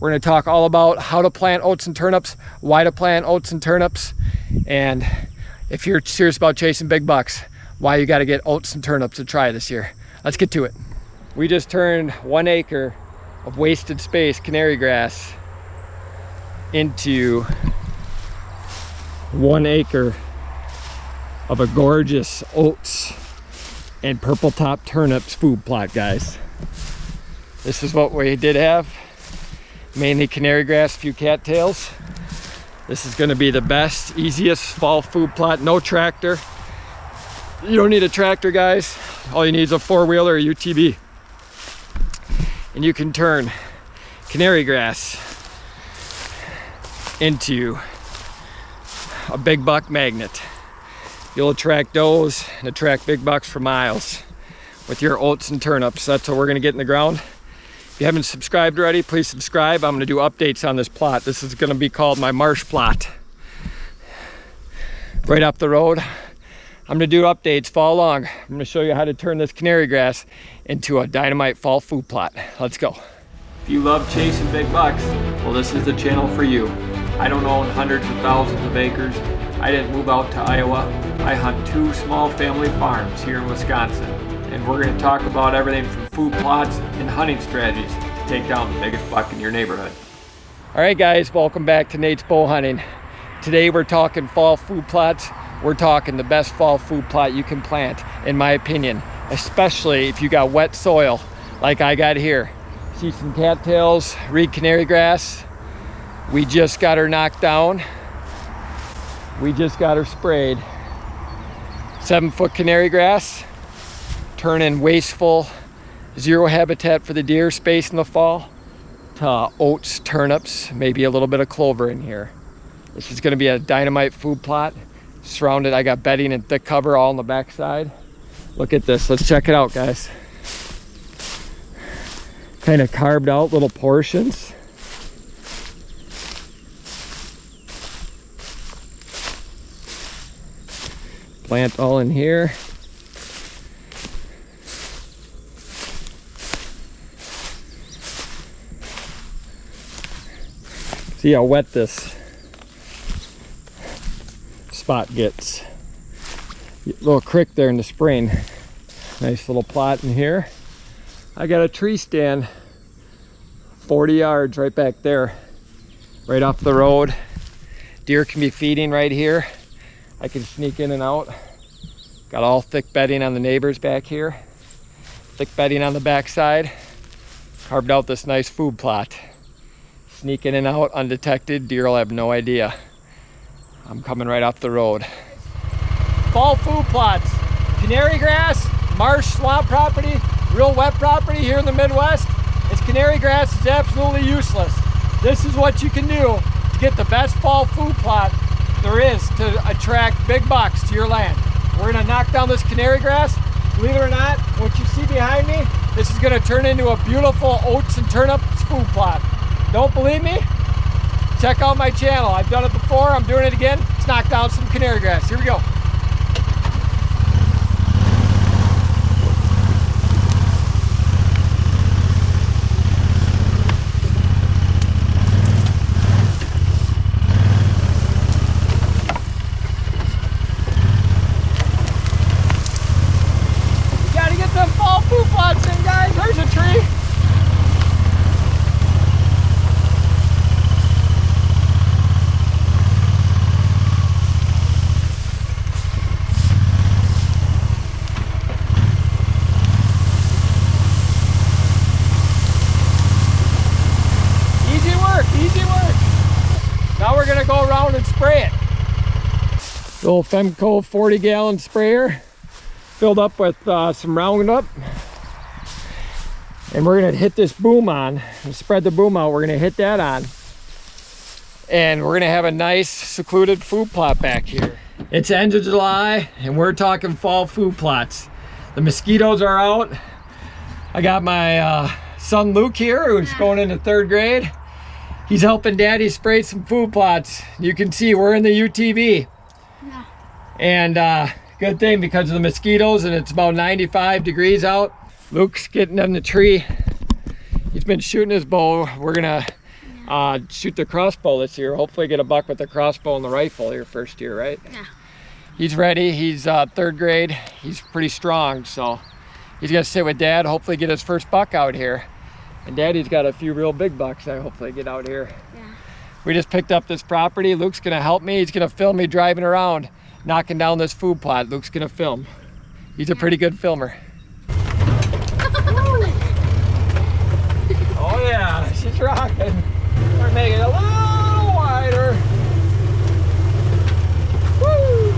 We're going to talk all about how to plant oats and turnips, why to plant oats and turnips, and if you're serious about chasing big bucks, why you got to get oats and turnips to try this year. Let's get to it. We just turned 1 acre of wasted space canary grass into 1 acre of a gorgeous oats and purple top turnips food plot, guys. This is what we did have. Mainly canary grass, a few cattails. This is gonna be the best, easiest fall food plot. No tractor. You don't need a tractor, guys. All you need is a 4-wheeler or a UTV. And you can turn canary grass into a big buck magnet. You'll attract does and attract big bucks for miles with your oats and turnips. That's what we're gonna get in the ground. If you haven't subscribed already, please subscribe. I'm gonna do updates on this plot. This is gonna be called my marsh plot. Right up the road. I'm gonna do updates, follow along. I'm gonna show you how to turn this canary grass into a dynamite fall food plot. Let's go. If you love chasing big bucks, well, this is the channel for you. I don't own hundreds of thousands of acres. I didn't move out to Iowa. I hunt 2 small family farms here in Wisconsin. And we're gonna talk about everything from food plots and hunting strategies to take down the biggest buck in your neighborhood. All right, guys, welcome back to Nate's Bow Hunting. Today we're talking fall food plots. We're talking the best fall food plot you can plant, in my opinion, especially if you got wet soil like I got here. See some cattails, reed canary grass. We just got her knocked down. We just got her sprayed. 7-foot canary grass, turning wasteful, zero habitat for the deer space in the fall to oats, turnips, maybe a little bit of clover in here. This is gonna be a dynamite food plot. Surrounded, I got bedding and thick cover all on the backside. Look at this, let's check it out, guys. Kind of carved out little portions. Plant all in here. See how wet this spot gets. Little creek there in the spring. Nice little plot in here. I got a tree stand 40 yards right back there, right off the road. Deer can be feeding right here. I can sneak in and out. Got all thick bedding on the neighbors back here. Thick bedding on the backside. Carved out this nice food plot. Sneak in and out undetected. Deer will have no idea. I'm coming right off the road. Fall food plots. Canary grass, marsh, swamp property, real wet property here in the Midwest. It's canary grass is absolutely useless. This is what you can do to get the best fall food plot there is to attract big bucks to your land. We're gonna knock down this canary grass. Believe it or not, what you see behind me, this is gonna turn into a beautiful oats and turnips food plot. Don't believe me? Check out my channel. I've done it before, I'm doing it again. Let's knock down some canary grass. Here we go. Spray it. Little Femco 40-gallon sprayer filled up with some Roundup, and we're gonna hit this boom on and spread the boom out. We're gonna hit that on, and we're gonna have a nice secluded food plot back here. It's the end of July and we're talking fall food plots. The mosquitoes are out. I got my son Luke here, who's going into 3rd grade. He's helping Daddy spray some food plots. You can see we're in the UTV. Yeah. And good thing because of the mosquitoes, and it's about 95 degrees out. Luke's getting in the tree. He's been shooting his bow. We're gonna shoot the crossbow this year. Hopefully get a buck with the crossbow and the rifle your first year, right? Yeah. He's ready. He's 3rd grade. He's pretty strong, so he's gonna sit with Dad, hopefully get his first buck out here. And Daddy's got a few real big bucks I hopefully get out here. Yeah. We just picked up this property. Luke's gonna help me. He's gonna film me driving around, knocking down this food plot. Luke's gonna film. He's a pretty good filmer. Oh yeah, she's rocking. We're making it a little wider. Woo!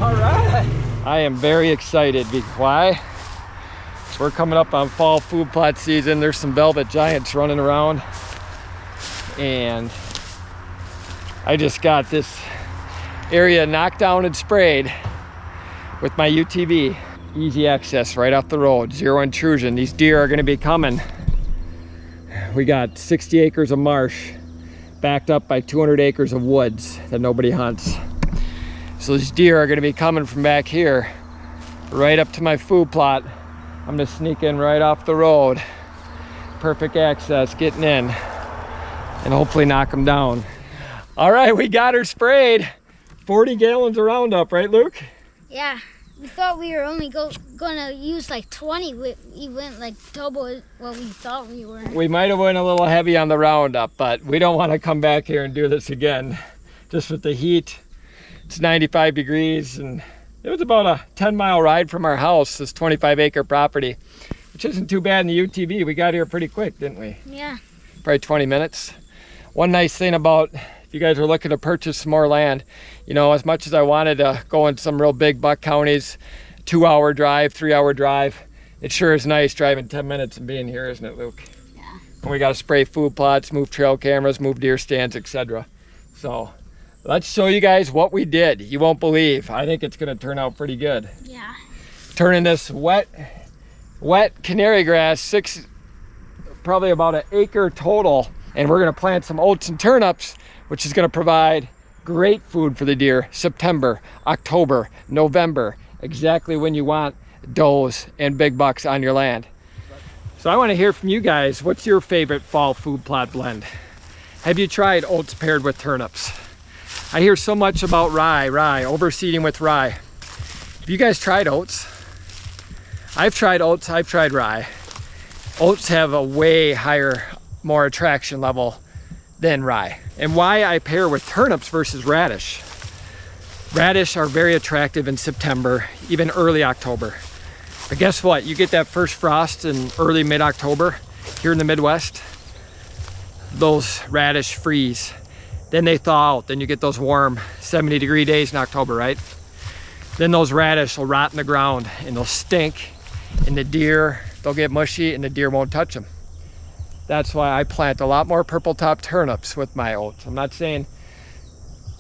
All right. I am very excited. Why? We're coming up on fall food plot season. There's some velvet giants running around, and I just got this area knocked down and sprayed with my UTV. Easy access right off the road, 0 intrusion. These deer are gonna be coming. We got 60 acres of marsh backed up by 200 acres of woods that nobody hunts. So these deer are gonna be coming from back here right up to my food plot. I'm gonna sneak in right off the road. Perfect access, getting in, and hopefully knock them down. All right, we got her sprayed. 40 gallons of Roundup, right, Luke? Yeah, we thought we were only gonna use like 20. We went like double what we thought we were. We might have went a little heavy on the Roundup, but we don't want to come back here and do this again. Just with the heat, it's 95 degrees, and it was about a 10-mile ride from our house, this 25-acre property, which isn't too bad in the UTV. We got here pretty quick, didn't we? Yeah. Probably 20 minutes. One nice thing about, if you guys are looking to purchase some more land, you know, as much as I wanted to go in some real big buck counties, 2-hour drive, 3-hour drive, it sure is nice driving 10 minutes and being here, isn't it, Luke? Yeah. And we got to spray food plots, move trail cameras, move deer stands, etc. So let's show you guys what we did. You won't believe. I think it's gonna turn out pretty good. Yeah. Turning this wet canary grass, probably about an acre total, and we're gonna plant some oats and turnips, which is gonna provide great food for the deer. September, October, November, exactly when you want does and big bucks on your land. So I want to hear from you guys. What's your favorite fall food plot blend? Have you tried oats paired with turnips? I hear so much about rye, overseeding with rye. Have you guys tried oats? I've tried oats, I've tried rye. Oats have a way higher, more attraction level than rye. And why I pair with turnips versus radish. Radish are very attractive in September, even early October. But guess what? You get that first frost in early mid-October here in the Midwest, those radish freeze. Then they thaw out, then you get those warm 70-degree days in October, right? Then those radish will rot in the ground and they'll stink, and the deer, they'll get mushy and the deer won't touch them. That's why I plant a lot more purple top turnips with my oats. I'm not saying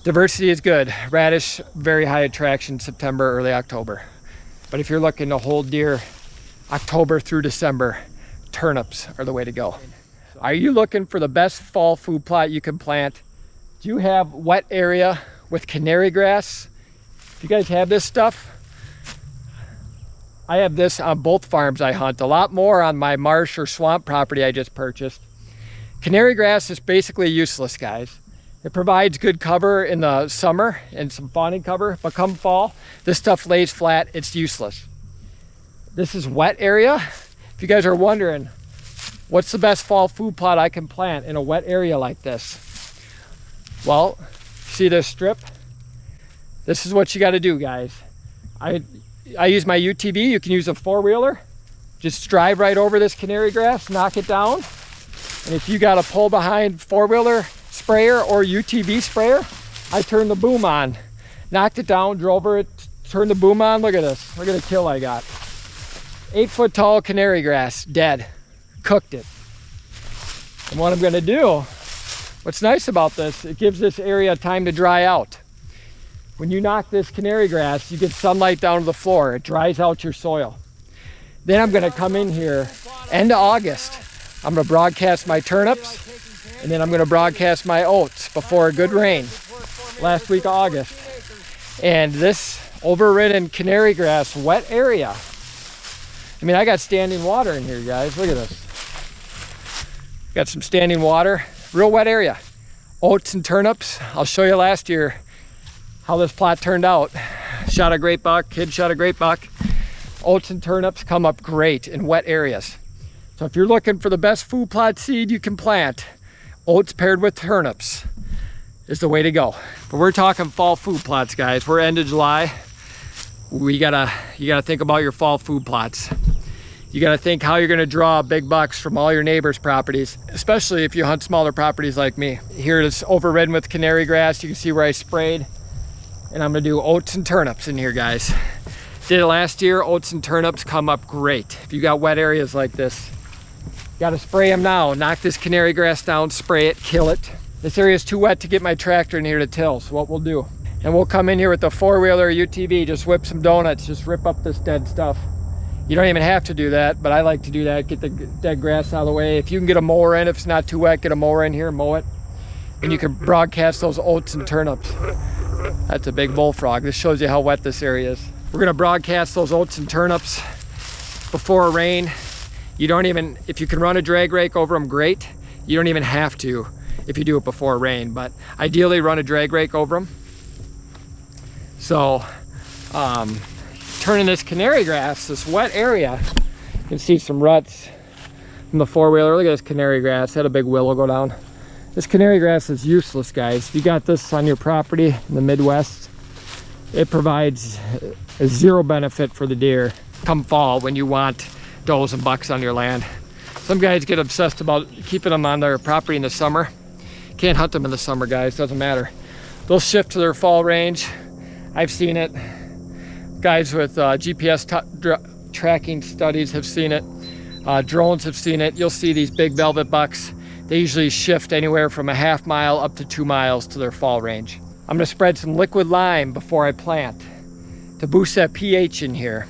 diversity is good. Radish, very high attraction September, early October. But if you're looking to hold deer October through December, turnips are the way to go. Are you looking for the best fall food plot you can plant? Do you have wet area with canary grass? If you guys have this stuff, I have this on both farms I hunt. A lot more on my marsh or swamp property I just purchased. Canary grass is basically useless, guys. It provides good cover in the summer and some fawning cover, but come fall, this stuff lays flat, it's useless. This is wet area. If you guys are wondering, what's the best fall food plot I can plant in a wet area like this? Well, see this strip? This is what you gotta do, guys. I use my UTV, you can use a four-wheeler. Just drive right over this canary grass, knock it down. And if you got a pull behind four-wheeler sprayer or UTV sprayer, I turned the boom on, knocked it down, drove it, turned the boom on. Look at this, look at the kill I got. 8-foot tall canary grass, dead, cooked it. And what I'm gonna do, what's nice about this, it gives this area time to dry out. When you knock this canary grass, you get sunlight down to the floor, it dries out your soil. Then I'm gonna come in here, end of August, I'm gonna broadcast my turnips, and then I'm gonna broadcast my oats before a good rain last week of August. And this overridden canary grass wet area. I mean, I got standing water in here, guys. Look at this. Got some standing water, real wet area. Oats and turnips. I'll show you last year how this plot turned out. Shot a great buck, kid shot a great buck. Oats and turnips come up great in wet areas. So if you're looking for the best food plot seed you can plant, oats paired with turnips is the way to go. But we're talking fall food plots, guys. We're end of July. You gotta think about your fall food plots. You gotta think how you're gonna draw big bucks from all your neighbors' properties, especially if you hunt smaller properties like me. Here it is overridden with canary grass. You can see where I sprayed. And I'm gonna do oats and turnips in here, guys. Did it last year. Oats and turnips come up great. If you got wet areas like this, you gotta spray them now. Knock this canary grass down, spray it, kill it. This area is too wet to get my tractor in here to till, so what we'll do. And we'll come in here with the 4-wheeler UTV, just whip some donuts, just rip up this dead stuff. You don't even have to do that, but I like to do that, get the dead grass out of the way. If you can get a mower in, if it's not too wet, get a mower in here, mow it. And you can broadcast those oats and turnips. That's a big bullfrog. This shows you how wet this area is. We're gonna broadcast those oats and turnips before a rain. You don't even, if you can run a drag rake over them, great. You don't even have to if you do it before rain, but ideally run a drag rake over them. So, turning this canary grass, this wet area, you can see some ruts from the 4-wheeler. Look at this canary grass, had a big willow go down. This canary grass is useless, guys. If you got this on your property in the Midwest, it provides a zero benefit for the deer come fall when you want does and bucks on your land. Some guys get obsessed about keeping them on their property in the summer. Can't hunt them in the summer, guys, doesn't matter. They'll shift to their fall range. I've seen it. Guys with GPS tracking studies have seen it. Drones have seen it. You'll see these big velvet bucks. They usually shift anywhere from a half mile up to 2 miles to their fall range. I'm gonna spread some liquid lime before I plant to boost that pH in here,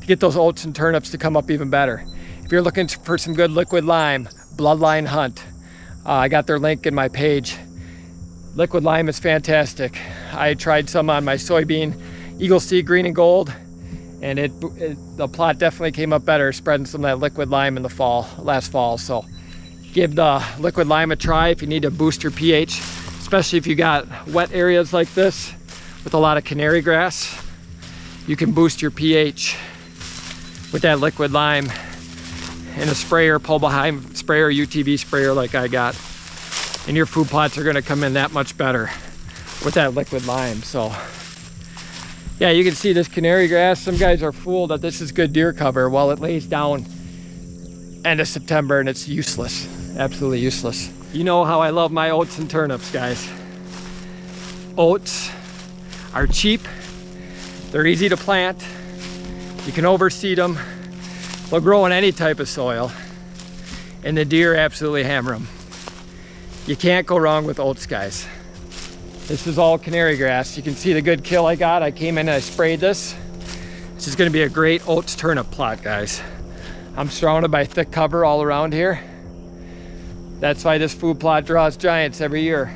to get those oats and turnips to come up even better. If you're looking for some good liquid lime, Bloodline Hunt. I got their link in my page. Liquid lime is fantastic. I tried some on my soybean Eagle Seed Green and Gold, and the plot definitely came up better spreading some of that liquid lime in the fall, last fall. So give the liquid lime a try if you need to boost your pH, especially if you got wet areas like this with a lot of canary grass. You can boost your pH with that liquid lime in a sprayer, pull behind sprayer, UTV sprayer like I got. And your food plots are gonna come in that much better with that liquid lime. So yeah, you can see this canary grass. Some guys are fooled that this is good deer cover. Well, it lays down end of September and it's useless, absolutely useless. You know how I love my oats and turnips, guys. Oats are cheap, they're easy to plant, you can overseed them, they'll grow in any type of soil, and the deer absolutely hammer them. You can't go wrong with oats, guys. This is all canary grass. You can see the good kill I got. I came in and I sprayed this. This is gonna be a great oats turnip plot, guys. I'm surrounded by thick cover all around here. That's why this food plot draws giants every year.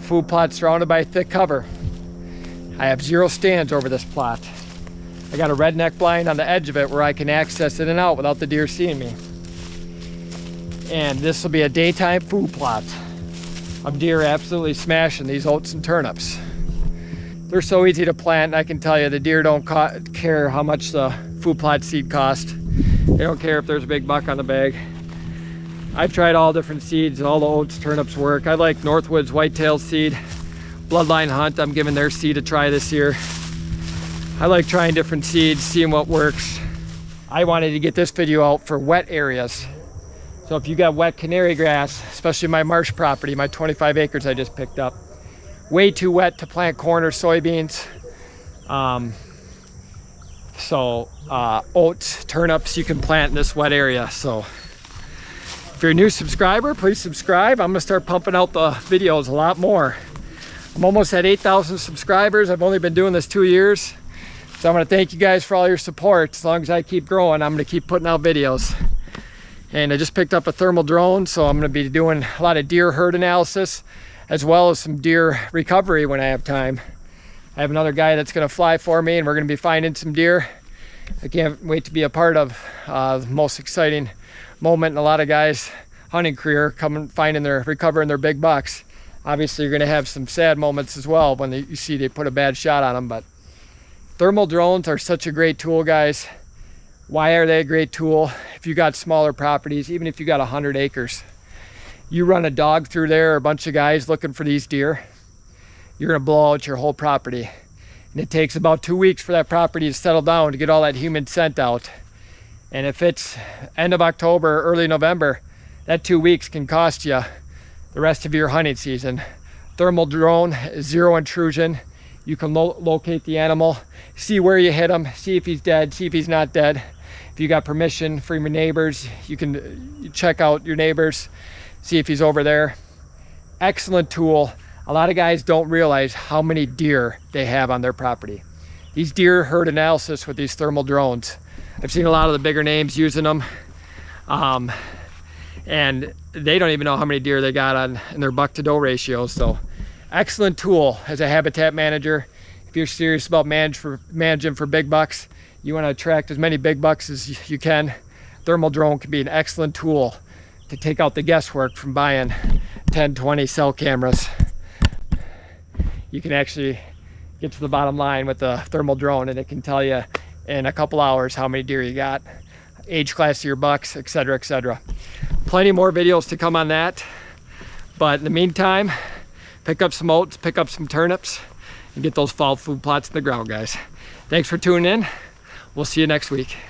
Food plot surrounded by thick cover. I have 0 stands over this plot. I got a redneck blind on the edge of it where I can access in and out without the deer seeing me. And this will be a daytime food plot of deer absolutely smashing these oats and turnips. They're so easy to plant, and I can tell you the deer don't care how much the food plot seed cost. They don't care if there's a big buck on the bag. I've tried all different seeds, all the oats, turnips work. I like Northwoods Whitetails seed. Bloodline Hunt, I'm giving their seed a try this year. I like trying different seeds, seeing what works. I wanted to get this video out for wet areas. So if you got wet canary grass, especially my marsh property, my 25 acres I just picked up, way too wet to plant corn or soybeans. Oats, turnips, you can plant in this wet area. So if you're a new subscriber, please subscribe. I'm gonna start pumping out the videos a lot more. I'm almost at 8,000 subscribers. I've only been doing this 2 years. So I'm gonna thank you guys for all your support. As long as I keep growing, I'm gonna keep putting out videos. And I just picked up a thermal drone, so I'm going to be doing a lot of deer herd analysis as well as some deer recovery when I have time. I have another guy that's going to fly for me, and we're going to be finding some deer. I can't wait to be a part of the most exciting moment in a lot of guys' hunting career, recovering their big bucks. Obviously, you're going to have some sad moments as well when you see they put a bad shot on them, but thermal drones are such a great tool, guys. Why are they a great tool? If you got smaller properties, even if you got 100 acres, you run a dog through there, or a bunch of guys looking for these deer, you're gonna blow out your whole property. And it takes about 2 weeks for that property to settle down to get all that humid scent out. And if it's end of October, early November, that 2 weeks can cost you the rest of your hunting season. Thermal drone, zero intrusion. You can locate the animal, see where you hit him, see if he's dead, see if he's not dead. If you got permission from your neighbors, you can check out your neighbors, see if he's over there. Excellent tool. A lot of guys don't realize how many deer they have on their property. These deer herd analysis with these thermal drones. I've seen a lot of the bigger names using them, and they don't even know how many deer they got in their buck to doe ratio. So excellent tool as a habitat manager. If you're serious about managing for big bucks, you want to attract as many big bucks as you can, thermal drone can be an excellent tool to take out the guesswork from buying 10, 20 cell cameras. You can actually get to the bottom line with the thermal drone, and it can tell you in a couple hours how many deer you got, age class of your bucks, etc., etc. Plenty more videos to come on that, but in the meantime, pick up some oats, pick up some turnips, and get those fall food plots in the ground, guys. Thanks for tuning in. We'll see you next week.